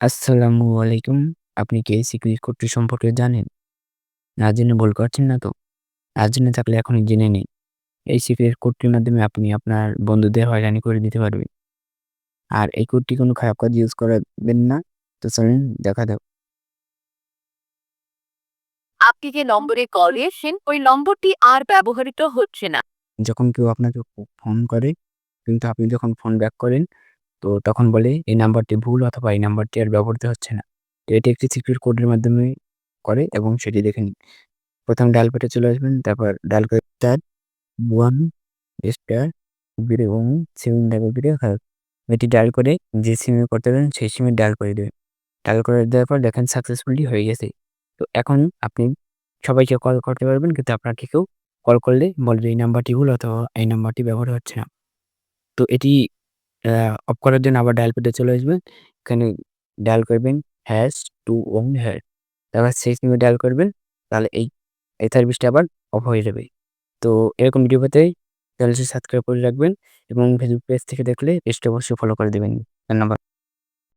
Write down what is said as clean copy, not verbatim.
আসসালামু আলাইকুম। আপনি কি এই সিক্রেট কোডটি সম্পর্কে জানেন? না জেনে ভুল করছেন না তো? না জেনে থাকলে এখনই জেনে নিন। এই সিক্রেট কোডটির মাধ্যমে আপনি আপনার বন্ধুদের হয়রানি করে দিতে পারবেন। আর এই কোডটি কোনো খারাপ কাজে ইউজ করাবেন না। তো চলুন দেখা যাক। আপনি যে নম্বরে কল দিয়েছেন, ওই নম্বরটি আর ব্যবহৃত হচ্ছে না। যখন কেউ আপনাকে ফোন করে কিন্তু আপনি যখন ফোন ব্যাক করেন তো তখন বলে এই নাম্বারটি ভুল অথবা এই নাম্বারটি আর ব্যবহৃত হচ্ছে না। তো এটি একটি সিক্রেট কোডের মাধ্যমে করে এবং সেটি দেখে নিন। ১ম ডায়াল প্যাডে চলে আসবেন, তারপর ডায়াল করে *1* এবং সিম ডায়াল করে এটি ডায়াল করে যে সিমে করতে পারেন সেই সিমে ডায়াল করে দেবেন। ডায়াল করে দেওয়ার পর দেখেন সাকসেসফুলি হয়ে গেছে। তো এখন আপনি সবাইকে কল করতে পারবেন কিন্তু আপনাকে কেউ কল করলে বলবে এই নাম্বারটি ভুল অথবা এই নাম্বারটি ব্যবহার হচ্ছে না। তো এটি আ অফ করার জন্য আবার ডায়াল প্যাডে চলে আসবেন। এখানে ডায়াল করবেন #2 তারপর সেই সিমে ডায়াল করবেন। তাহলে এই সার্ভিসটা আবার অফ হয়ে যাবে। তো এরকম ভিডিও পেতে চ্যানেলটি সাবস্ক্রাইব করে রাখবেন এবং ফেসবুক পেজ থেকে দেখলে পেজটি অবশ্যই ফলো করে দিবেন। ধন্যবাদ।